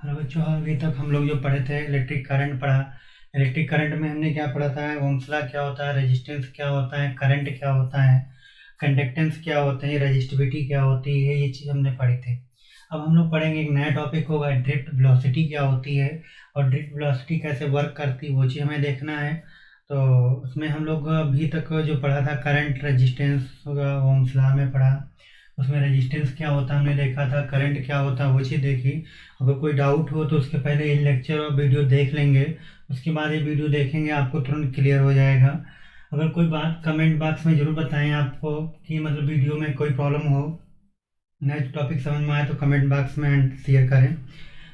Hello बच्चों, अभी तक हम लोग जो पढ़े थे इलेक्ट्रिक करंट पढ़ा। इलेक्ट्रिक करंट में हमने क्या पढ़ा था? ओम्स लॉ क्या होता है, रेजिस्टेंस क्या होता है, करंट क्या होता है, कंडक्टेंस क्या होते हैं, रेजिस्टिविटी क्या होती है, ये चीज़ हमने पढ़ी थी। अब हम लोग पढ़ेंगे एक नया टॉपिक होगा, ड्रिफ्ट वेलोसिटी क्या होती है और ड्रिफ्ट वेलोसिटी कैसे वर्क करती है, वो चीज़ हमें देखना है। तो उसमें हम लोग अभी तक जो पढ़ा था करंट रेजिस्टेंस होगा, ओम्स लॉ में पढ़ा। उसमें रेजिस्टेंस क्या होता है हमने देखा था, करंट क्या होता है वो चीज़ देखी। अगर कोई डाउट हो तो उसके पहले ये लेक्चर और वीडियो देख लेंगे, उसके बाद ये वीडियो देखेंगे, आपको तुरंत क्लियर हो जाएगा। अगर कोई बात कमेंट बॉक्स में ज़रूर बताएं आपको कि मतलब वीडियो में कोई प्रॉब्लम हो, नेक्स्ट टॉपिक समझ में आए तो कमेंट बॉक्स में शेयर करें।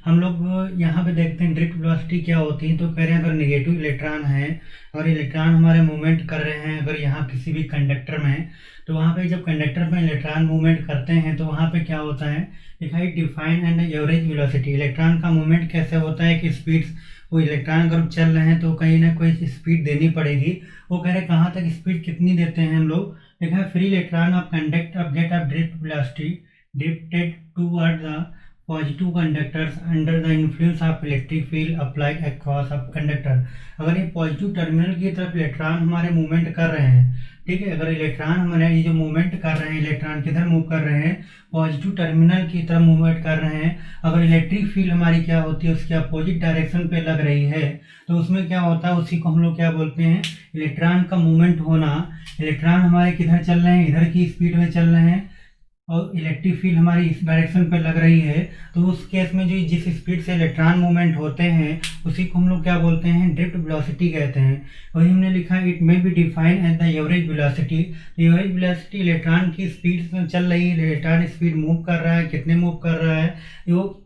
हम लोग यहाँ पे देखते हैं ड्रिफ्ट वेलोसिटी क्या होती है। तो कह रहे हैं अगर नेगेटिव इलेक्ट्रॉन है और इलेक्ट्रॉन हमारे मूवमेंट कर रहे हैं अगर यहाँ किसी भी कंडक्टर में, तो वहाँ पे जब कंडक्टर में इलेक्ट्रॉन मूवमेंट करते हैं तो वहाँ पे क्या होता है, लिखा है define and average velocity. Electron का मूवमेंट कैसे होता है कि स्पीड, वो इलेक्ट्रॉन अगर चल रहे हैं तो कहीं ना कोई स्पीड देनी पड़ेगी। वो कह रहे हैं कहाँ तक स्पीड कितनी देते हैं हम लोग। लिखा है free electron of conduct of get of drift velocity drifted toward the positive conductors under the influence of electric field applied across a conductor। अगर ये पॉजिटिव टर्मिनल की तरफ इलेक्ट्रॉन हमारे मूवमेंट कर रहे हैं, ठीक है, अगर इलेक्ट्रॉन हमारे ये जो मूवमेंट कर रहे हैं, इलेक्ट्रॉन किधर मूव कर रहे हैं, पॉजिटिव टर्मिनल की तरफ मूवमेंट कर रहे हैं। अगर इलेक्ट्रिक फील्ड हमारी क्या होती है, उसकी अपोजिट डायरेक्शन पे लग रही है, तो उसमें क्या होता है, उसी को हम लोग क्या बोलते हैं, इलेक्ट्रॉन का मूवमेंट होना। इलेक्ट्रॉन हमारे किधर चल रहे हैं, इधर की स्पीड में चल रहे हैं और इलेक्ट्रिक फील्ड हमारी इस डायरेक्शन पर लग रही है, तो उस केस में जो जिस स्पीड से इलेक्ट्रॉन मूवमेंट होते हैं उसी को हम लोग क्या बोलते हैं, ड्रिफ्ट वेलोसिटी कहते हैं। वही हमने लिखा it may be define as the average velocity. Average velocity electron की स्पीड से चल रही है, इलेक्ट्रॉन स्पीड मूव कर रहा है, कितने मूव कर रहा है, वो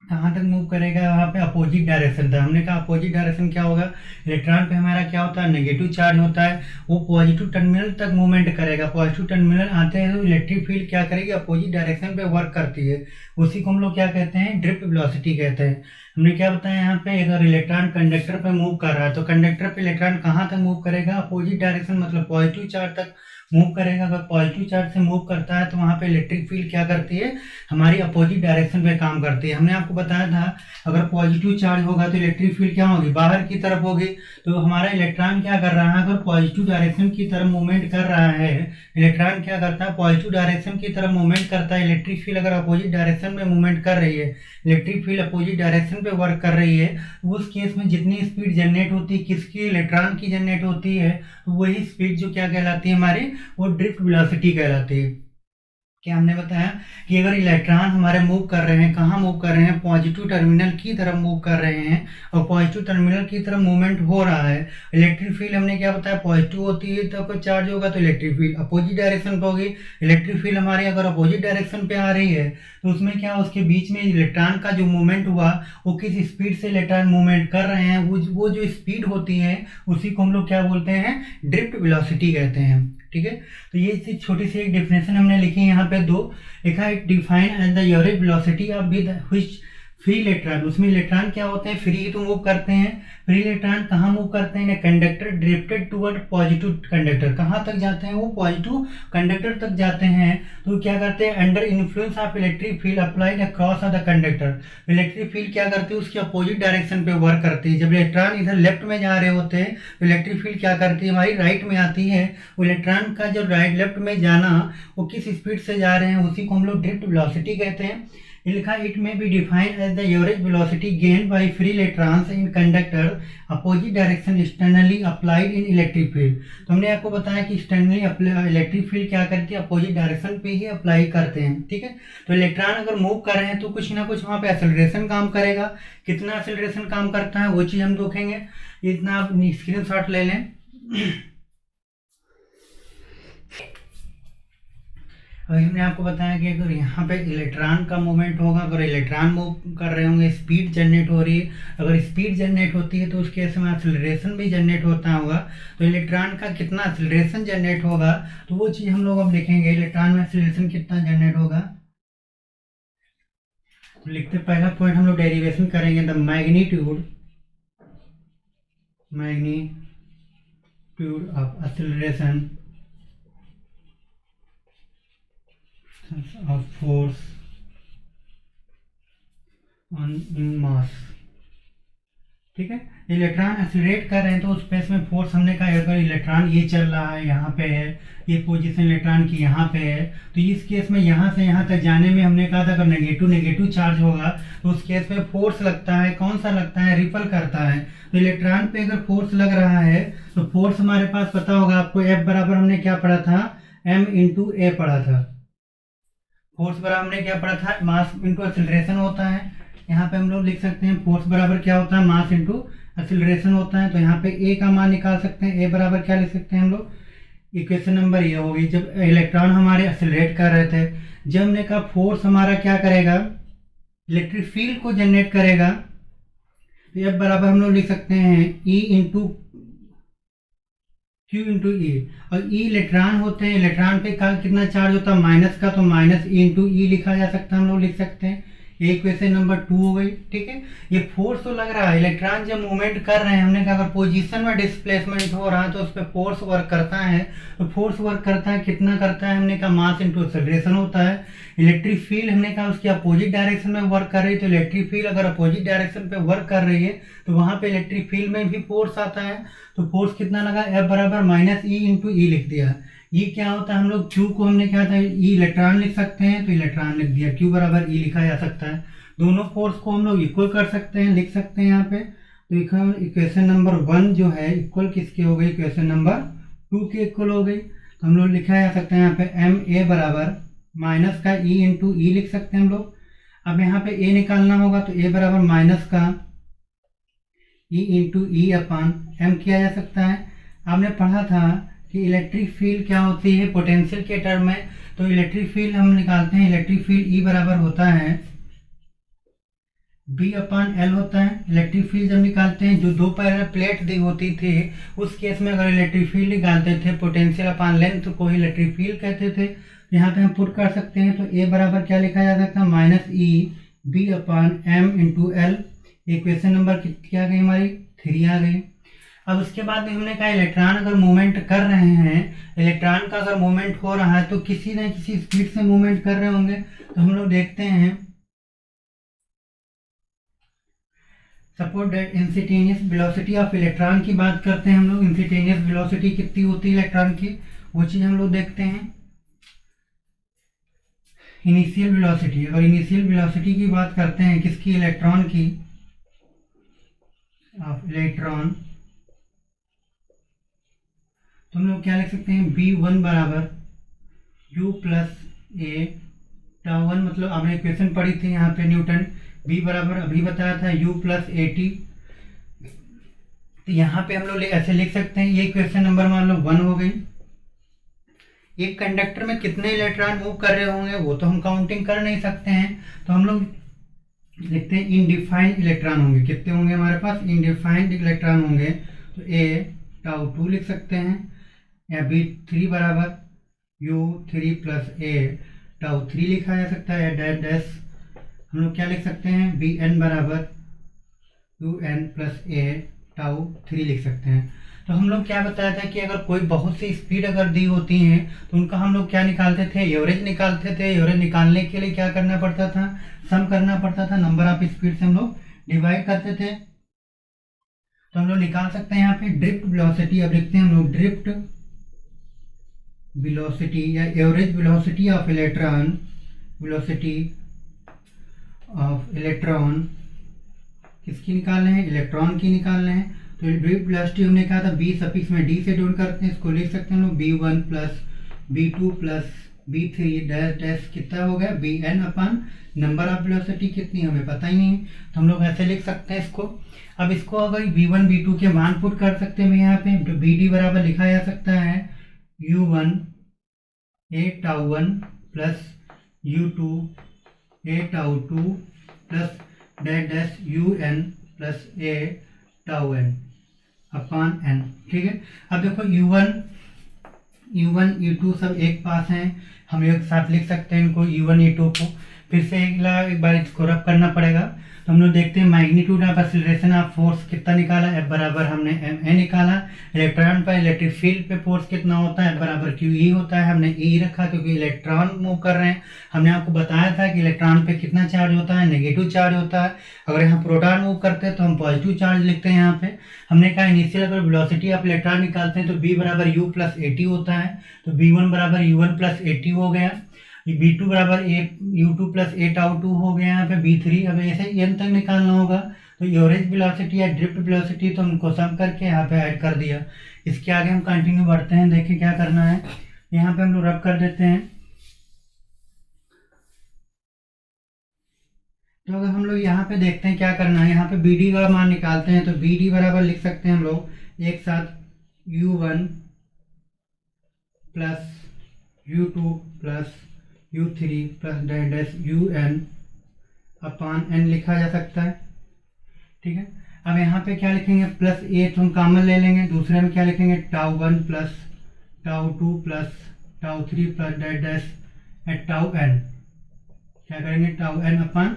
कहाँ तक मूव करेगा, वहाँ पे अपोजिट डायरेक्शन था। हमने कहा अपोजिट डायरेक्शन क्या होगा, इलेक्ट्रॉन पे हमारा क्या होता है, नेगेटिव चार्ज होता है, वो पॉजिटिव टर्मिनल तक मूवमेंट करेगा। पॉजिटिव टर्मिनल आते हैं तो इलेक्ट्रिक फील्ड क्या करेगी, अपोजिट डायरेक्शन पे वर्क करती है। उसी को हम लोग क्या कहते हैं, ड्रिफ्ट वेलोसिटी कहते हैं। हमने क्या बताया यहाँ पे, अगर इलेक्ट्रॉन कंडक्टर पे मूव कर रहा है तो कंडक्टर पे इलेक्ट्रॉन कहाँ तक मूव करेगा, अपोजिट डायरेक्शन मतलब पॉजिटिव चार्ज तक मूव करेगा। अगर पॉजिटिव चार्ज से मूव करता है तो वहाँ पे इलेक्ट्रिक फील्ड क्या करती है, हमारी अपोजिट डायरेक्शन पे काम करती है। हमने आपको बताया था अगर पॉजिटिव चार्ज होगा तो इलेक्ट्रिक फील्ड क्या होगी, बाहर की तरफ होगी। तो हमारा इलेक्ट्रॉन क्या कर रहा है, अगर पॉजिटिव डायरेक्शन की तरफ मूवमेंट कर रहा है, इलेक्ट्रॉन क्या करता है, पॉजिटिव डायरेक्शन की तरफ मूवमेंट करता है। इलेक्ट्रिक फील्ड अगर अपोजिट डायरेक्शन में मूवमेंट कर रही है, इलेक्ट्रिक फील्ड अपोजिट डायरेक्शन पे वर्क कर रही है, उस केस में जितनी स्पीड जनरेट होती है, किसकी, इलेक्ट्रॉन की जनरेट होती है, तो वही स्पीड जो क्या कहलाती है हमारी, वो ड्रिफ्ट वेलोसिटी कहलाती है। क्या हमने बताया कि अगर इलेक्ट्रॉन हमारे मूव कर रहे हैं, कहाँ मूव कर रहे हैं, पॉजिटिव टर्मिनल की तरफ मूव कर रहे हैं और पॉजिटिव टर्मिनल की तरफ मूवमेंट हो रहा है। इलेक्ट्रिक फील्ड हमने क्या बताया, पॉजिटिव होती है तो कोई चार्ज होगा तो इलेक्ट्रिक फील्ड अपोजिट डायरेक्शन पे होगी। इलेक्ट्रिक फील्ड हमारी अगर अपोजिट डायरेक्शन पे आ रही है तो उसमें क्या, उसके बीच में इलेक्ट्रॉन का जो मूवमेंट हुआ, वो किस स्पीड से इलेक्ट्रॉन मूवमेंट कर रहे हैं, वो जो स्पीड होती है उसी को हम लोग क्या बोलते हैं, ड्रिफ्ट वेलोसिटी कहते हैं। ठीक है, तो ये छोटी सी एक डेफिनेशन हमने लिखी है यहाँ पे दो। लिखा है define as the average velocity of with which free electron. उसमें इलेक्ट्रॉन क्या होते हैं, फ्री तो मूव करते हैं। फ्री इलेक्ट्रॉन कहाँ मूव करते हैं, conductor drifted toward positive conductor. कहाँ तक जाते हैं, वो पॉजिटिव कंडक्टर तक जाते हैं। तो क्या करते हैं, under influence of electric field applied across the conductor. Electric field क्या करती है, उसकी अपोजिट डायरेक्शन पे वर्क करती है। जब इलेक्ट्रॉन इधर लेफ्ट में जा रहे होते हैं तो इलेक्ट्रिक फील्ड क्या करती है, हमारी राइट में आती है। वो इलेक्ट्रॉन का जो राइट लेफ्ट में जाना, वो किस स्पीड से जा रहे हैं, उसी को हम लोग ड्रिफ्ट वेलोसिटी कहते हैं। लिखा it may be defined as the average velocity gain by free electrons in conductor opposite direction externally applied in electric field. तो हमने आपको बताया कि एक्सटर्नली इलेक्ट्रिक फील्ड क्या करती है, अपोजिट डायरेक्शन पे ही अप्लाई करते हैं। ठीक है, तो इलेक्ट्रॉन अगर मूव कर रहे हैं तो कुछ ना कुछ वहाँ पे एक्सेलरेशन काम करेगा। कितना एक्सेलरेशन काम करता है वो चीज़ हम देखेंगे। इतना आप स्क्रीन शॉट ले लें। अभी हमने आपको बताया कि अगर यहाँ पे इलेक्ट्रॉन का मूवमेंट होगा, अगर इलेक्ट्रॉन मूव कर रहे होंगे, स्पीड जनरेट हो रही है। अगर स्पीड जनरेट होती है तो उसके केस में एक्सेलरेशन भी जनरेट होता होगा। तो इलेक्ट्रॉन का कितना एक्सेलरेशन जनरेट होगा, तो वो चीज़ हम लोग अब लिखेंगे, इलेक्ट्रॉन में एक्सेलरेशन कितना जनरेट होगा। तो लिखते पहला पॉइंट हम लोग डेरिवेशन करेंगे, the magnitude of acceleration of force on मास। ठीक है, इलेक्ट्रॉन एक्सीलरेट कर रहे हैं तो उस स्पेस में फोर्स हमने कहा अगर इलेक्ट्रॉन ये चल रहा है, यहाँ पे है, ये पोजीशन इलेक्ट्रॉन की यहाँ पे है, तो इस केस में यहाँ से यहाँ तक जाने में हमने कहा था अगर नेगेटिव नेगेटिव चार्ज होगा तो उस केस में फोर्स लगता है। कौन सा लगता है? रिपल करता है। तो इलेक्ट्रॉन पे अगर फोर्स लग रहा है तो फोर्स हमारे पास पता होगा आपको, एफ बराबर हमने क्या पढ़ा था? एम इंटू ए पढ़ा था। फोर्स बराबर हमने क्या पढ़ा था? मास इंटू एक्सीलरेशन होता है। यहाँ पे हम लोग लिख सकते हैं फोर्स बराबर क्या होता है? मास इंटू एक्सीलरेशन होता है। तो यहाँ पे ए का मान निकाल सकते हैं। ए बराबर क्या लिख सकते हैं हम लोग? इक्वेशन नंबर ये होगी, जब इलेक्ट्रॉन हमारे एक्सीलरेट कर रहे थे, जब हमने कहा फोर्स हमारा क्या करेगा? इलेक्ट्रिक फील्ड को जनरेट करेगा। तो एफ बराबर हम लोग लिख सकते हैं ई इंटू क्यू इंटू ई। और ई इलेक्ट्रॉन होते हैं, इलेक्ट्रॉन पे का कितना चार्ज होता है? माइनस का, तो माइनस ई इंटू ई लिखा जा सकता है, हम लोग लिख सकते हैं। ये इक्वेशन नंबर 2 हो गई। ठीक है, ये फोर्स तो लग रहा है, इलेक्ट्रॉन जब मूवमेंट कर रहे हैं, हमने कहा अगर पोजीशन में डिस्प्लेसमेंट हो रहा है तो उस पर फोर्स वर्क करता है। तो फोर्स वर्क करता है, कितना करता है? हमने कहा मास इंटू एक्सेलरेशन होता है। इलेक्ट्रिक फील्ड हमने कहा उसकी अपोजिट डायरेक्शन में वर्क कर रही है, तो इलेक्ट्रिक फील्ड अगर अपोजिट डायरेक्शन पे वर्क कर रही है तो वहां पे इलेक्ट्रिक फील्ड में भी फोर्स आता है। तो फोर्स कितना लगा? एफ बराबर माइनस ई इंटू ई लिख दिया। ये क्या होता है? हम लोग क्यू को हमने क्या था? ई इलेक्ट्रॉन लिख सकते हैं, तो इलेक्ट्रॉन लिख दिया। क्यू बराबर ई लिखा जा सकता है। दोनों फोर्स को हम लोग इक्वल कर सकते हैं, लिख सकते हैं यहाँ पे। तो इक्वेशन नंबर 1 जो है इक्वल किसके हो गई? इक्वेशन नंबर 2 के इक्वल हो गई। तो हम लोग लिखा जा सकते हैं यहाँ पे एम ए बराबर माइनस का ई इंटू ई लिख सकते हैं हम लोग। अब यहाँ पे ए निकालना होगा तो ए बराबर माइनस का ई इंटू ई अपान एम किया जा सकता है। आपने पढ़ा था कि इलेक्ट्रिक फील्ड क्या होती है पोटेंशियल के टर्म में। तो इलेक्ट्रिक फील्ड हम निकालते हैं, इलेक्ट्रिक फील्ड ई बराबर होता है बी अपान एल होता है। इलेक्ट्रिक फील्ड जब निकालते हैं, जो दो पैरेलल प्लेट दी होती थी उस केस में अगर इलेक्ट्रिक फील्ड निकालते थे पोटेंशियल अपान लेंथ को ही इलेक्ट्रिक फील्ड कहते थे। यहाँ पे हम पुट कर सकते हैं, तो ए बराबर क्या लिखा जा सकता है? Minus E B upon M into L. Equation number कितनी आ गई हमारी? 3 आ गई। अब उसके बाद में हमने कहा इलेक्ट्रॉन अगर मूवमेंट कर रहे हैं, इलेक्ट्रॉन का अगर मूवमेंट हो रहा है तो किसी न किसी स्पीड से मूवमेंट कर रहे होंगे। तो हम लोग देखते हैं, suppose that instantaneous velocity of electron की बात करते हैं हम लोग। इंस्टेंटेनियस वेलोसिटी कितनी होती है इलेक्ट्रॉन की, वो चीज़ हम लोग देखते हैं। इनिशियल वेलोसिटी, अगर इनिशियल वेलोसिटी की बात करते हैं किसकी? इलेक्ट्रॉन की, ऑफ इलेक्ट्रॉन, तो हम लोग क्या लिख सकते हैं? b1 बराबर u प्लस ए टाउ 1, मतलब आपने इक्वेशन पढ़ी थी यहाँ पे न्यूटन। b बराबर अभी बताया था u प्लस ए टी। तो यहाँ पे हम लोग ऐसे लिख सकते हैं, ये इक्वेशन नंबर मान लो 1 हो गई। एक कंडक्टर में कितने इलेक्ट्रॉन मूव कर रहे होंगे वो तो हम काउंटिंग कर नहीं सकते हैं, तो हम लोग लिखते हैं इनडिफाइंड इलेक्ट्रॉन होंगे। कितने होंगे हमारे पास? इनडिफाइंड इलेक्ट्रॉन होंगे। तो ए टाउ 2 लिख सकते हैं, या b3 बराबर u3 प्लस ए टाउ 3 लिखा जा सकता है। डैश डैश हम लोग क्या लिख सकते हैं? bn बराबर un प्लस ए टाउ 3 लिख सकते हैं। तो हम लोग क्या बताया था कि अगर कोई बहुत सी स्पीड अगर दी होती हैं तो उनका हम लोग क्या निकालते थे? एवरेज निकालते थे। एवरेज निकालने के लिए क्या करना पड़ता था? सम करना पड़ता था, नंबर ऑफ स्पीड से हम लोग डिवाइड करते थे। तो हम लोग निकाल सकते हैं यहाँ पे ड्रिफ्ट वेलोसिटी। अब लिखते हैं हम लोग ड्रिफ्ट वेलोसिटी या average velocity of electron, velocity of electron किसकी निकालने हैं? इलेक्ट्रॉन की निकालने हैं। तो ड्रिफ्ट वेलोसिटी हमने कहा था बी सफिक्स में डी से जोड़ करते हैं, इसको लिख सकते हैं हम लोग b1 plus b2 plus b3 dash dash कितना हो गया? bn upon number of velocity कितनी हमें पता ही नहीं, तो हम लोग ऐसे लिख सकते हैं इसको। अब इसको अगर b1 b2 के मान पुट कर सकते हैं यहाँ पे, तो bd बराबर लिखा जा सकता है u1 A tau 1 plus u2 A tau 2 plus dash dash un plus A tau n upon n। ठीक है, अब देखो u1 u2 सब एक पास हैं, हम एक साथ लिख सकते हैं इनको u1 u2 को। फिर से एक बार इसको रब करना पड़ेगा। तो हम लोग देखते हैं magnitude of acceleration of force कितना निकाला, F बराबर हमने ma निकाला। इलेक्ट्रॉन पर इलेक्ट्रिक फील्ड पे फोर्स कितना होता है, F बराबर QE होता है। हमने E रखा क्योंकि इलेक्ट्रॉन मूव कर रहे हैं। हमने आपको बताया था कि इलेक्ट्रॉन पे कितना चार्ज होता है, नेगेटिव चार्ज होता है। अगर यहाँ प्रोटॉन मूव करते हैं तो हम पॉजिटिव चार्ज लिखते हैं। यहाँ पे हमने कहा इनिशियल अगर वेलोसिटी ऑफ इलेक्ट्रॉन निकालते हैं तो B बराबर U प्लस AT होता है। तो B1 बराबर U1 प्लस AT हो गया। B2 बराबर U2 प्लस A टाउ 2 हो गया। यहाँ पे B3 अब ऐसे n तक निकालना होगा। तो एवरेज वेलोसिटी या ड्रिफ्ट वेलोसिटी तो उनको सम करके यहाँ पे ऐड कर दिया। इसके आगे हम कंटिन्यू बढ़ते हैं, देखिए क्या करना है। यहाँ पे हम लोग रब कर देते हैं। तो अगर हम लोग यहाँ पे देखते हैं क्या करना है, यहाँ पे BD का मान निकालते हैं। तो BD बराबर लिख सकते हैं हम लोग एक साथ U1 plus U2 plus U3 plus dash UN अपान n लिखा जा सकता है। ठीक है, अब यहाँ पे क्या लिखेंगे, प्लस ए तो हम कॉमन ले लेंगे। दूसरे में क्या लिखेंगे, tau 1 plus tau 2 plus tau 3 plus dash tau n। क्या करेंगे, टाउ n अपान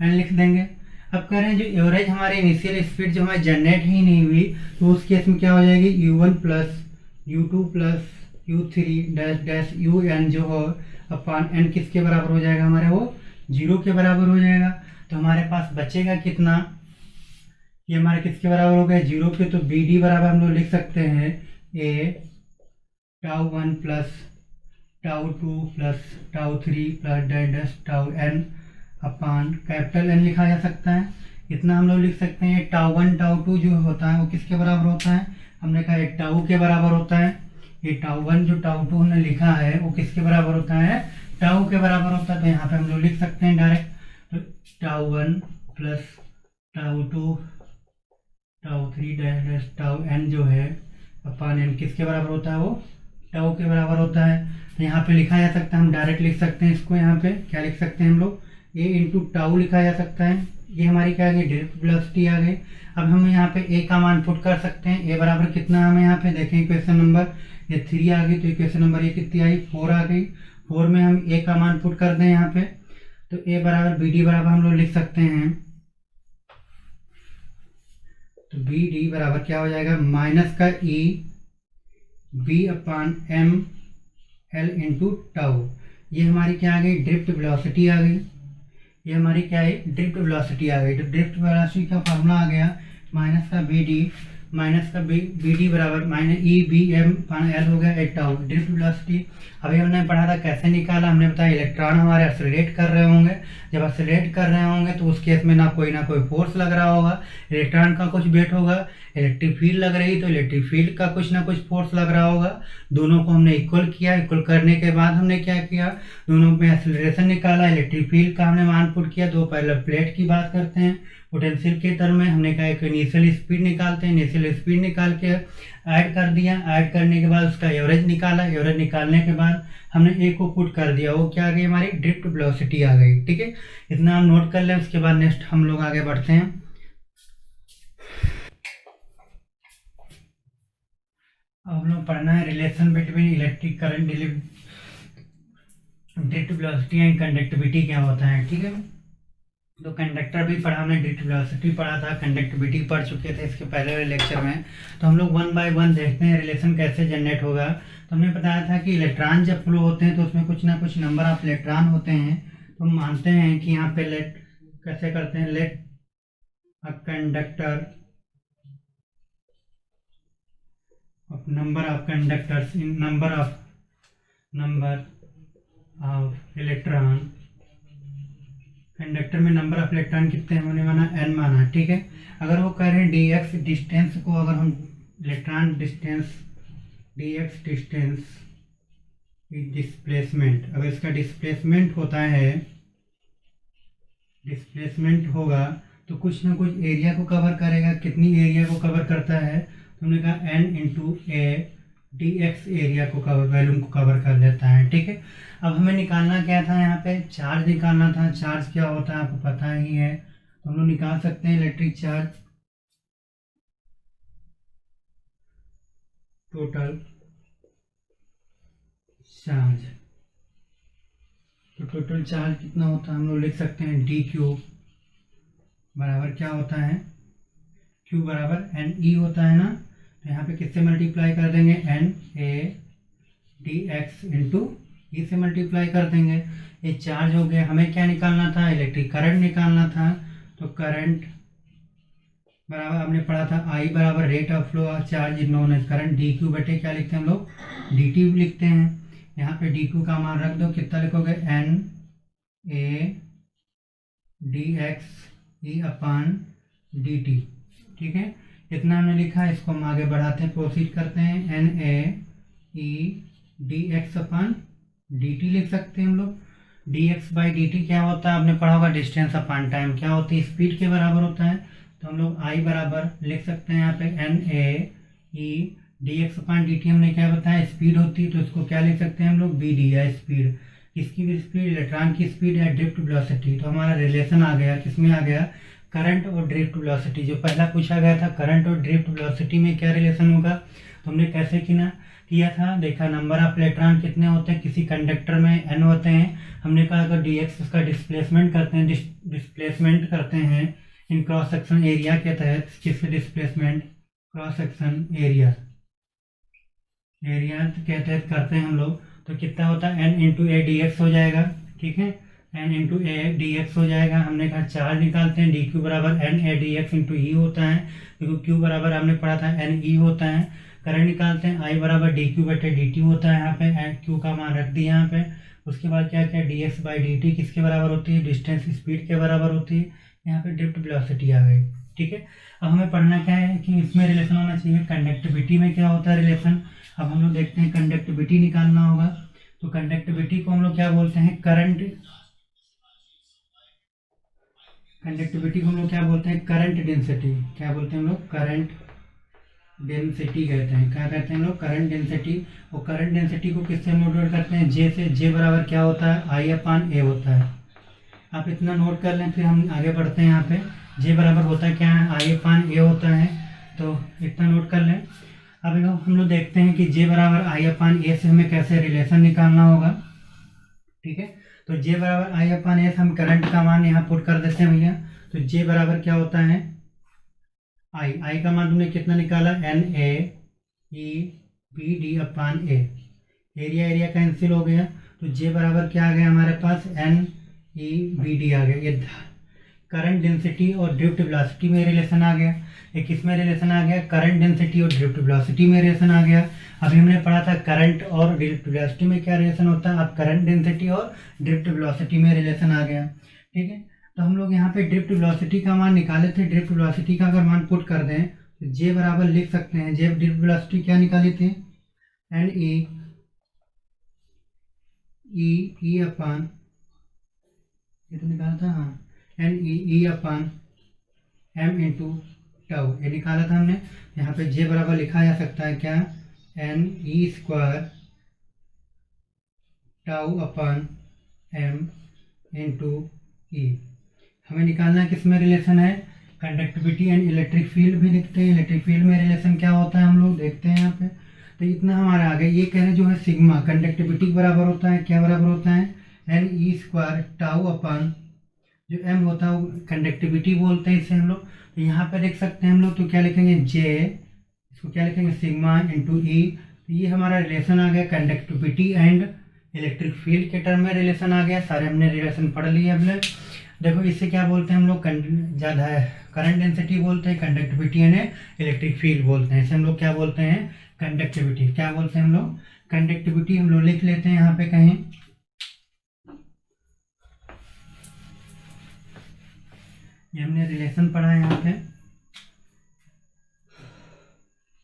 n लिख देंगे। अब कह रहे हैं जो एवरेज हमारी इनिशियल स्पीड जो हमारी जनरेट ही नहीं हुई, तो उस केस में क्या हो जाएगी, U1 plus U2 plus U3 dash dash UN जो हो अपान n किसके बराबर हो जाएगा हमारे, वो 0 के बराबर हो जाएगा। तो हमारे पास बचेगा कितना, ये हमारे किसके बराबर हो गया, 0 के। तो BD बराबर हम लोग लिख सकते हैं A tau 1 plus tau 2 plus tau 3 plus dash tau n upon capital N लिखा जा सकता है। इतना हम लोग लिख सकते हैं। टाउ 1 टाउ 2 जो होता है वो किसके बराबर होता है, हमने कहा एक टाउ के बराबर होता है। ये टाउ 1 जो टाउ 2 हमने लिखा है वो किसके बराबर होता है, टाउ के बराबर होता है। तो यहाँ पे हम लोग लिख सकते हैं डायरेक्ट। तो tau 1 plus tau 2 tau 3 dash dash tau n जो है अपान n किसके बराबर होता है, वो टाउ के बराबर होता है। तो यहाँ पे लिखा जा सकता है, हम डायरेक्ट लिख सकते हैं इसको। यहाँ पे क्या लिख सकते हैं हम लोग, a इंटू टाउ लिखा जा सकता है। ये हमारी क्या आ गई, ड्रिफ्ट वेलोसिटी आ गई। अब हम यहाँ पे a का मान पुट कर सकते हैं। a बराबर कितना हमें यहाँ पे देखें, इक्वेशन नंबर ये 3 आ गई। तो इक्वेशन नंबर ये कितनी आई, 4 आ गई। 4 में हम a का मान पुट कर दें यहाँ पे। तो a बराबर BD बराबर हम लोग लिख सकते हैं। तो BD बराबर क्या हो जाएगा, माइनस का E B अपान M L इंटू टाउ। ये हमारी क्या आ गई, ड्रिफ्ट वेलोसिटी आ गई। ये हमारी क्या है, ड्रिफ्ट वेलोसिटी आ गई। तो ड्रिफ्ट वेलोसिटी का फार्मूला आ गया माइनस का बी डी बराबर माइनस E/m/L हो गया एक टाउ ड्रिफ्ट वेलोसिटी। अभी हमने पढ़ा था कैसे निकाला, हमने बताया इलेक्ट्रॉन हमारे एक्सेलरेट कर रहे होंगे। जब एक्सेलरेट कर रहे होंगे तो उस केस में ना कोई फोर्स लग रहा होगा, इलेक्ट्रॉन का कुछ वेट होगा। इलेक्ट्रिक फील्ड लग रही तो इलेक्ट्रिक फील्ड का कुछ ना कुछ फोर्स लग रहा होगा। दोनों को हमने इक्वल किया। इक्वल करने के बाद हमने क्या किया, दोनों में एक्सेलरेशन निकाला। इलेक्ट्रिक फील्ड का हमने मान पुट किया। दो पैरेलल प्लेट की बात करते हैं। पोटेंशियल के टर्म में हमने कहा एक इनिशियल स्पीड निकालते हैं। इनिशियल स्पीड निकाल के ऐड कर दिया। ऐड करने के बाद उसका एवरेज निकाला। एवरेज निकालने के बाद हमने ए को पुट कर दिया। वो क्या आ गई, हमारी ड्रिफ्ट वेलोसिटी आ गई। ठीक है, इतना हम नोट कर लें। उसके बाद नेक्स्ट हम लोग आगे बढ़ते हैं। अब हम लोग पढ़ना है relation between electric current drift velocity and conductivity क्या होता है। ठीक है, तो कंडक्टर भी पढ़ा हमने, ड्रिफ्ट वेलोसिटी पढ़ा था, कंडक्टिविटी पढ़ चुके थे इसके पहले वाले लेक्चर में। तो हम लोग 1 बाय 1 देखते हैं रिलेशन कैसे जनरेट होगा। तो हमने बताया था कि इलेक्ट्रॉन जब फ्लो होते हैं तो उसमें कुछ ना कुछ नंबर ऑफ इलेक्ट्रॉन होते हैं। तो हम मानते हैं कि यहाँ पे लेट कैसे करते हैं, let a conductor of number of conductors in number of electron। Conductor में नंबर ऑफ इलेक्ट्रॉन कितने हैं, हमने माना n माना। ठीक है, अगर वो कह रहे हैं dx डिस्टेंस को, अगर हम electron distance dx distance displacement, अगर इसका डिस्प्लेसमेंट होता है, डिस्प्लेसमेंट होगा तो कुछ ना कुछ एरिया को कवर करेगा। कितनी एरिया को कवर करता है, तो हमने कहा n इंटू ए dx एरिया को कवर, वॉल्यूम को कवर कर लेता है। ठीक है, अब हमें निकालना क्या था, यहाँ पे चार्ज निकालना था। चार्ज क्या होता है आपको पता ही है, तो हम लोग निकाल सकते हैं इलेक्ट्रिक चार्ज, टोटल चार्ज। तो टोटल चार्ज कितना होता है हम लोग लिख सकते हैं डी क्यू बराबर क्या होता है, क्यू बराबर एन ई होता है ना, तो यहाँ पे किससे मल्टीप्लाई कर देंगे, N A D X into E से मल्टीप्लाई कर देंगे। ये चार्ज हो गया, हमें क्या निकालना था, इलेक्ट्रिक करंट निकालना था। तो करंट बराबर आपने पढ़ा था आई बराबर rate of flow of charge is known as current, D Q बटे क्या लिखते हैं हम लोग, डी टी लिखते हैं। यहाँ पे डी क्यू का मान रख दो, कितना लिखोगे, N A D X E upon D T. ठीक है, इतना हमने लिखा है, इसको हम आगे बढ़ाते हैं, प्रोसीड करते हैं। N A E D X upon D T लिख सकते हैं हम लोग। D X by D T क्या होता है, आपने पढ़ा होगा, डिस्टेंस अपान टाइम क्या होती है, स्पीड के बराबर होता है। तो हम लोग आई बराबर लिख सकते हैं यहाँ पे N A E D X upon D T, हमने क्या बताया, स्पीड होती है, तो इसको क्या लिख सकते हैं हम लोग, बी डी या स्पीड। किसकी भी स्पीड, इलेक्ट्रॉन की स्पीड या ड्रिफ्ट वेलोसिटी। तो हमारा रिलेशन आ गया, किसमें आ गया, करंट और ड्रिफ्ट वेलोसिटी। जो पहला पूछा गया था करंट और ड्रिफ्ट वेलोसिटी में क्या रिलेशन होगा, तो हमने कैसे किया था, देखा नंबर ऑफ इलेक्ट्रॉन कितने होते हैं किसी कंडक्टर में, एन होते हैं। हमने कहा अगर डी एक्स उसका डिस्प्लेसमेंट करते हैं इन क्रॉस सेक्शन एरिया के तहत, किसके डिस्प्लेसमेंट, क्रॉस सेक्शन एरिया के तहत करते हैं हम लोग, तो कितना होता है, N into A D X हो जाएगा। ठीक है, N into A D X हो जाएगा। हमने कहा चार्ज निकालते हैं, डी क्यू बराबर N A D X into E होता है, क्योंकि क्यू बराबर हमने पढ़ा था एन ई होता है। करंट निकालते हैं, आई बराबर डी क्यू बटे डी टी होता है, यहाँ पे क्यू का मान रख दिया यहाँ पे। उसके बाद क्या क्या, D X by D T किसके बराबर होती है, डिस्टेंस स्पीड के बराबर होती है। यहाँ पे ड्रिफ्ट वेलोसिटी आ गई। ठीक है, अब हमें पढ़ना क्या है कि इसमें रिलेशन होना चाहिए, कंडक्टिविटी में क्या होता है रिलेशन। अब हम लोग देखते हैं कंडक्टिविटी निकालना होगा, तो कंडक्टिविटी को हम लोग क्या बोलते हैं, कंडक्टिविटी को हम लोग क्या बोलते हैं, करंट डेंसिटी। क्या बोलते हैं हम लोग, करंट डेंसिटी कहते हैं। क्या कहते हैं हम लोग, करंट डेंसिटी। और करंट डेंसिटी को किससे नोट करते हैं, जे से। जे बराबर क्या होता है, आई अपान ए होता है। आप इतना नोट कर लें, फिर हम आगे बढ़ते हैं। यहाँ पे जे बराबर होता है क्या है, आई अपान ए होता है, तो इतना नोट कर लें। अब हम लोग देखते हैं कि जे बराबर आई अपान ए से हमें कैसे रिलेशन निकालना होगा। ठीक है, तो जे बराबर आई अपान ए से हम करंट का मान यहाँ पुट कर देते हैं भैया। तो जे बराबर क्या होता है, आई का मान तुमने कितना निकाला, N A E B D upon A. Area cancel हो गया, तो जे बराबर क्या आ गया हमारे पास, एन ई बी डी आ गया। ये करंट डेंसिटी और ड्रिफ्ट वेलोसिटी में रिलेशन आ गया। ये किस में रिलेशन आ गया, करंट डेंसिटी और ड्रिफ्ट वेलोसिटी में रिलेशन आ गया। अभी हमने पढ़ा था करंट और ड्रिफ्ट वेलोसिटी में क्या रिलेशन होता है, अब करंट डेंसिटी और ड्रिफ्ट वेलोसिटी में रिलेशन आ गया। ठीक है, तो हम लोग यहाँ पे ड्रिफ्ट वेलोसिटी का मान निकाले थे। ड्रिफ्ट वेलोसिटी का अगर मान पुट कर दें तो जे बराबर लिख सकते हैं, जे ड्रिफ्ट वेलोसिटी क्या निकाली थी, एन ई अपान, ये तो निकाला था, हाँ, एन ई अपान एम इंटू टाउ, ये निकाला था हमने। यहाँ पे जे बराबर लिखा जा सकता है क्या, एन ई स्क्वायर टाउ अपान एम इंटू ई। हमें निकालना है किस में रिलेशन है, कंडक्टिविटी एंड इलेक्ट्रिक फील्ड भी लिखते हैं। इलेक्ट्रिक फील्ड में रिलेशन क्या होता है हम लोग देखते हैं यहाँ पे। तो इतना हमारा आ गया। ये कह रहे हैं जो है सिग्मा कंडक्टिविटी बराबर होता है, क्या बराबर होता है, एन ई स्क्वायर टाउ अपान जो एम होता है वो कंडक्टिविटी बोलते हैं इसे हम लोग। तो यहाँ पे देख सकते हैं हम लोग, तो क्या लिखेंगे, जे, इसको क्या लिखेंगे, सिग्मा इंटू ई। तो ये हमारा रिलेशन आ गया कंडक्टिविटी एंड इलेक्ट्रिक फील्ड के टर्म में रिलेशन आ गया। सारे हमने रिलेशन पढ़ लिए। हमने देखो इससे क्या बोलते हैं हम लोग, ज़्यादा है करंट डेंसिटी बोलते हैं, कंडक्टिविटी एंड इलेक्ट्रिक फील्ड बोलते हैं। इसे हम लोग क्या बोलते हैं, कंडक्टिविटी। क्या बोलते हैं हम लोग, कंडक्टिविटी। हम लोग लिख लेते हैं यहाँ पे कहीं, ये हमने रिलेशन पढ़ा है यहाँ पे।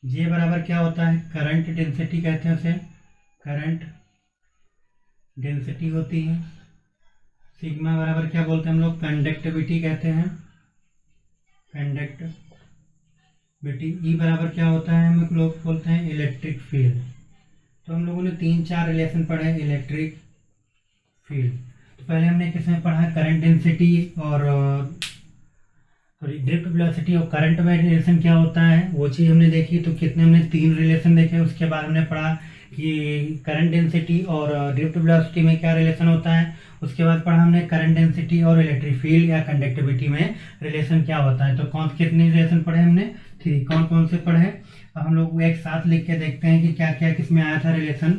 जे बराबर क्या होता है, करंट डेंसिटी कहते हैं उसे, करंट डेंसिटी होती है। सिग्मा बराबर क्या बोलते हैं हम लोग, कंडक्टिविटी कहते हैं, कंडक्टिविटी। ई बराबर क्या होता है हम लोग बोलते हैं इलेक्ट्रिक फील्ड। तो हम लोगों ने 3-4 रिलेशन पढ़े इलेक्ट्रिक फील्ड। तो पहले हमने किसमें पढ़ा, करंट डेंसिटी और ड्रिफ्ट वेलोसिटी और करंट में रिलेशन क्या होता है वो चीज़ हमने देखी। तो कितने हमने 3 रिलेशन देखे। उसके बाद हमने पढ़ा कि करंट डेंसिटी और ड्रिफ्ट वेलोसिटी में क्या रिलेशन होता है। उसके बाद पढ़ा हमने करंट डेंसिटी और इलेक्ट्रिक फील्ड या कंडक्टिविटी में रिलेशन क्या होता है। तो कितने रिलेशन पढ़े हमने, 3। कौन कौन से पढ़े। अब हम लोग एक साथ लिख के देखते हैं कि क्या क्या किसमें आया था रिलेशन।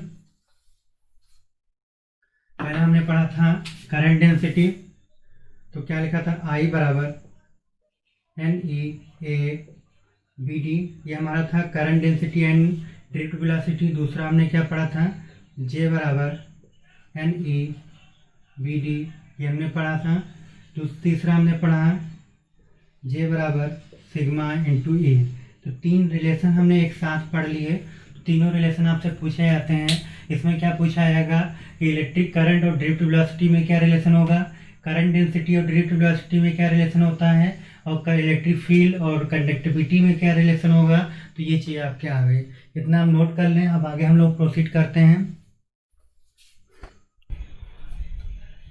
पहले हमने पढ़ा था करंट डेंसिटी, तो क्या लिखा था, I बराबर NE/ABD, ये हमारा था current density and drift velocity. दूसरा हमने क्या पढ़ा था, J बराबर NE/BD, ये हमने पढ़ा था। तो तीसरा हमने पढ़ा J बराबर सिग्मा इंटू E। तो 3 रिलेशन हमने एक साथ पढ़ लिए। तो तीनों रिलेशन आपसे पूछे जाते हैं। इसमें क्या पूछा जाएगा कि इलेक्ट्रिक करंट और ड्रिफ्ट वेलोसिटी में क्या रिलेशन होगा, करंट डेंसिटी और ड्रिफ्ट वेलोसिटी में क्या रिलेशन होता है, और इलेक्ट्रिक फील्ड और कंडक्टिविटी में क्या रिलेशन होगा। तो ये चीज़ आपके आ गई, इतना हम नोट कर लें। अब आगे हम लोग प्रोसीड करते हैं।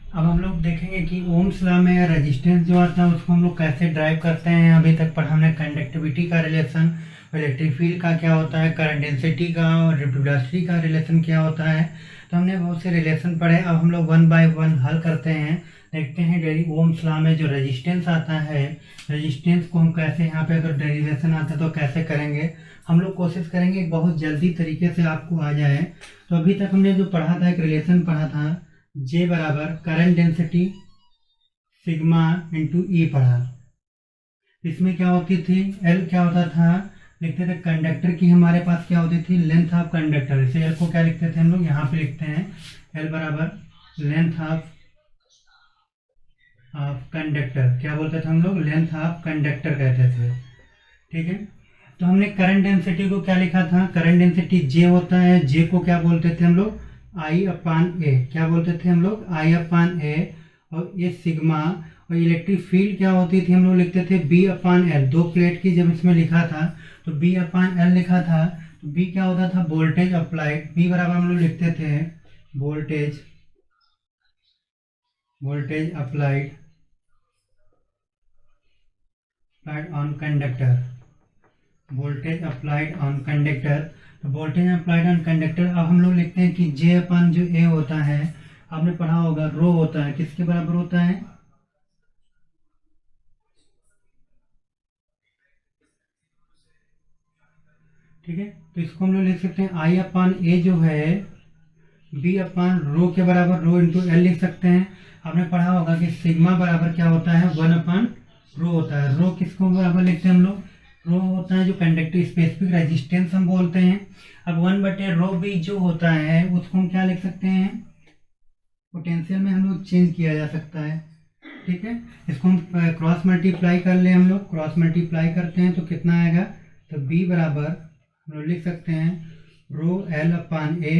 अब हम लोग देखेंगे कि ओम्स लॉ में रेजिस्टेंस जो आता है उसको हम लोग कैसे ड्राइव करते हैं। अभी तक पढ़ा हमने कंडक्टिविटी का रिलेशन, इलेक्ट्रिक फील्ड का क्या होता है, करंट डेंसिटी का और ड्रिफ्ट वेलोसिटी का रिलेशन क्या होता है। तो हमने बहुत से रिलेशन पढ़े। अब हम लोग 1 बाय 1 हल करते हैं। देखते हैं डेरी ओम्स लॉ में जो रेजिस्टेंस आता है, रेजिस्टेंस को हम कैसे, यहाँ पे अगर डेरिवेशन आता है तो कैसे करेंगे। हम लोग कोशिश करेंगे बहुत जल्दी तरीके से आपको आ जाए। तो अभी तक हमने जो पढ़ा था, एक रिलेशन पढ़ा था, J बराबर current density sigma into E पढ़ा। इसमें क्या होती थी, L क्या होता था, लिखते थे कंडक्टर की हमारे पास क्या होती थी, लेंथ ऑफ कंडक्टर। इसे L को क्या लिखते थे हम लोग, यहाँ पे लिखते हैं L बराबर लेंथ ऑफ कंडक्टर। क्या बोलते थे हम लोग, लेंथ ऑफ कंडक्टर कहते थे। ठीक है, तो हमने करंट डेंसिटी को क्या लिखा था, करंट डेंसिटी J होता है। J को क्या बोलते थे हम लोग, I/A। क्या बोलते थे हम लोग, I/A। और ये सिग्मा, और इलेक्ट्रिक फील्ड क्या होती थी, हम लोग लिखते थे B/L। 2 प्लेट की जब इसमें लिखा था तो B/L लिखा था। तो B क्या होता था, वोल्टेज अप्लाइड। B बराबर हम लोग लिखते थे voltage applied on conductor, voltage applied on conductor. तो वोल्टेज अप्लाइड ऑन कंडक्टर। अब हम लोग लिखते हैं कि J/ जो A होता है, आपने पढ़ा होगा, रो होता है, किसके बराबर होता है, ठीक है। तो इसको हम लोग लिख सकते हैं I/A जो है B/रो के बराबर, रो इंटू L लिख सकते हैं। आपने पढ़ा होगा कि सिग्मा बराबर क्या होता है, 1/रो होता है। रो किसको बराबर लिखते हैं हम लोग, रो होता है जो कंडक्टिव स्पेसिफिक रेजिस्टेंस हम बोलते हैं। अब 1/रो भी जो होता है उसको हम क्या लिख सकते हैं, पोटेंशियल में हम लोग चेंज किया जा सकता है। ठीक है, इसको हम क्रॉस मल्टीप्लाई कर ले, हम लोग क्रॉस मल्टीप्लाई करते हैं तो कितना आएगा, तो B बराबर हम लोग लिख सकते हैं रो L/A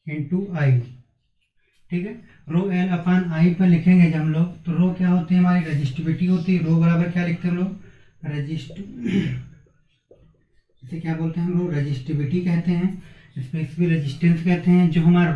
इंटू आई। ठीक है, रो L/I पर लिखेंगे जब हम लोग, तो रो क्या होती है, हमारी रजिस्टिविटी होती है। रो बराबर क्या लिखते हैं हम लोग, इसे क्या बोलते हैं हम लोग, रजिस्टिविटी कहते हैं, स्पेसिफिक रेजिस्टेंस कहते हैं। जो हमारा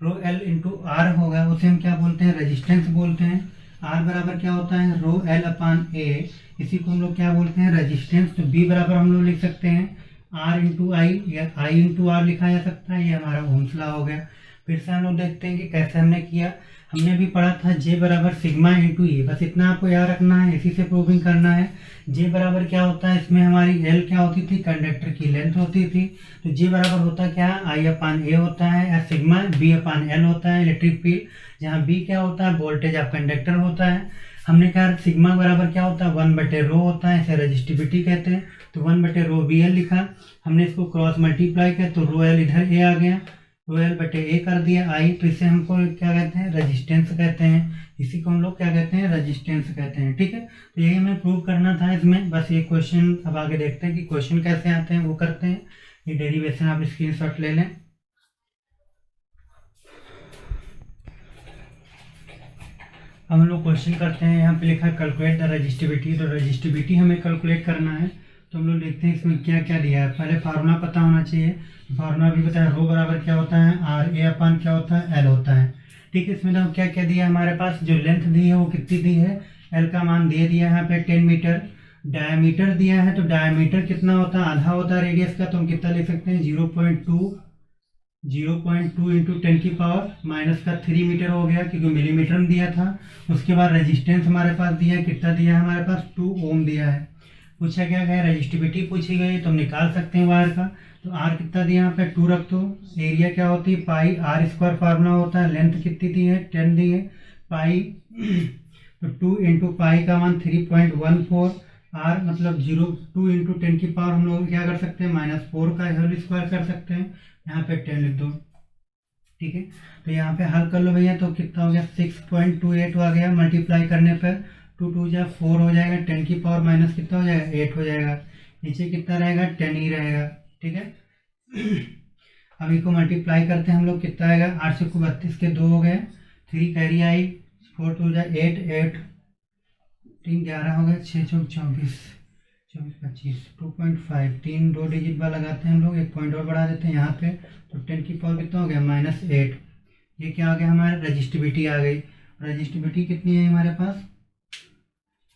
रो L इंटू आर होगा उसे हम क्या बोलते हैं, रेजिस्टेंस बोलते हैं। आर बराबर क्या होता है, रो L/A, इसी को हम लोग क्या बोलते हैं, रेजिस्टेंस। तो बी बराबर हम लोग लिख सकते हैं R इंटू आई, या I इंटू आर लिखा जा सकता है। ये हमारा ओम्स लॉ हो गया। फिर से हम लोग देखते हैं कि कैसे हमने किया। हमने भी पढ़ा था J बराबर सिग्मा इंटू E, बस इतना आपको याद रखना है, इसी से प्रूविंग करना है। J बराबर क्या होता है, इसमें हमारी L क्या होती थी, कंडक्टर की लेंथ होती थी। तो J बराबर होता क्या है, I/A होता है, या सिग्मा B/L होता है इलेक्ट्रिक फील्ड, जहाँ B क्या होता है, वोल्टेज ऑफ कंडक्टर होता है। हमने कहा सिग्मा बराबर क्या होता है, 1/रो होता है, इसे रजिस्टिविटी कहते हैं। तो 1/रो BL लिखा, हमने इसको क्रॉस मल्टीप्लाई किया तो रो L इधर A आ गया, रो L/A कर दिया I। तो इसे हमको क्या कहते हैं, रेजिस्टेंस कहते हैं। इसी को हम लोग क्या कहते हैं, रेजिस्टेंस कहते हैं। ठीक है, तो यही हमें प्रूव करना था इसमें। बस ये क्वेश्चन अब आगे देखते हैं कि क्वेश्चन कैसे आते हैं, वो करते हैं। ये डेरिवेशन आप स्क्रीनशॉट ले लें। अब हम लोग क्वेश्चन करते हैं। यहाँ पे लिखा है कैलकुलेट द रजिस्टिविटी। तो रजिस्टिविटी हमें कैलकुलेट करना है। तो हम लोग देखते हैं इसमें क्या क्या दिया है। पहले फार्मूला पता होना चाहिए। फार्मूला भी पता है, रो बराबर क्या होता है, RA/, क्या होता है, L होता है। ठीक है, इसमें तो क्या क्या दिया है हमारे पास, जो लेंथ दी है वो कितनी दी है, L का मान दे दिया है यहाँ पे 10 मीटर। डायमीटर दिया है तो डायमीटर कितना होता है, आधा होता है रेडियस का, तो हम कितना लिख सकते हैं 0.2 इंटू 10⁻³ मीटर हो गया, क्योंकि मिलीमीटर में दिया था। उसके बाद रेजिस्टेंस हमारे पास दिया है, कितना दिया है हमारे पास 2 ओम दिया है। पूछा क्या गया, रजिस्टिविटी पूछी गई, तो हम निकाल सकते हैं वायर का। तो आर कितना दिया यहाँ पे 2 रख दो। एरिया क्या होती है पाई आर स्क्वायर फार्मूला होता है। लेंथ कितनी दी है 10 दी है पाई, तो 2 इंटू पाई का मान 3.14। आर मतलब 2 इंटू 10 की पावर हम लोग क्या कर सकते हैं -4 का होल स्क्वायर कर सकते हैं। यहाँ पे 10 लिख दो, ठीक है। तो यहाँ पे हल कर लो भैया, तो कितना हो गया 6.28 आ गया। मल्टीप्लाई करने पर 2 2 जा 4 हो जाएगा, 10 की पावर माइनस कितना हो जाएगा 8 हो जाएगा। नीचे कितना रहेगा 10 ही रहेगा, ठीक है। अब इसको मल्टीप्लाई करते हैं हम लोग, कितना आएगा 8 से 32 के 2 हो गए, 3 कैरी आई, 4 2 जा 8 8 3 11 हो गए, 6 चौक 24 24 25 2.5 3 2 डिजिट बार लगाते हैं हम लोग, एक पॉइंट और बढ़ा देते हैं यहाँ पे। तो 10 की पावर कितना हो गया -8। ये क्या आ गया हमारा रजिस्टिविटी आ गई। रजिस्टिविटी कितनी है हमारे पास,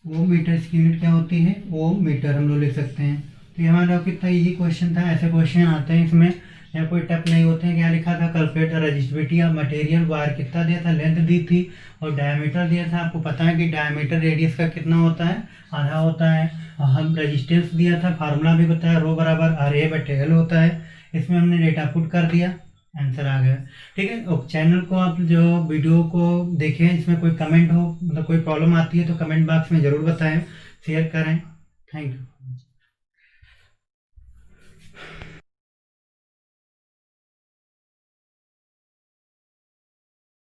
ओम मीटर, इसकी यूनिट क्या होती है ओम मीटर, हम लोग लिख सकते हैं। तो ये हमारा कितना इजी क्वेश्चन था। ऐसे क्वेश्चन आते हैं इसमें, यहाँ कोई टफ नहीं होते हैं। क्या लिखा था calculate resistivity of material, wire कितना दिया था, लेंथ दी थी और डायमीटर दिया था। आपको पता है कि डायमीटर रेडियस का कितना होता है, आधा होता है। और हम रेजिस्टेंस दिया था, फार्मूला भी बताया, रो बराबर RA/L होता है। इसमें हमने डेटा पुट कर दिया, आंसर आ गया, ठीक है। और चैनल को आप जो वीडियो को देखें, इसमें कोई कमेंट हो, मतलब कोई प्रॉब्लम आती है तो कमेंट बॉक्स में ज़रूर बताएं, शेयर करें। Thank you.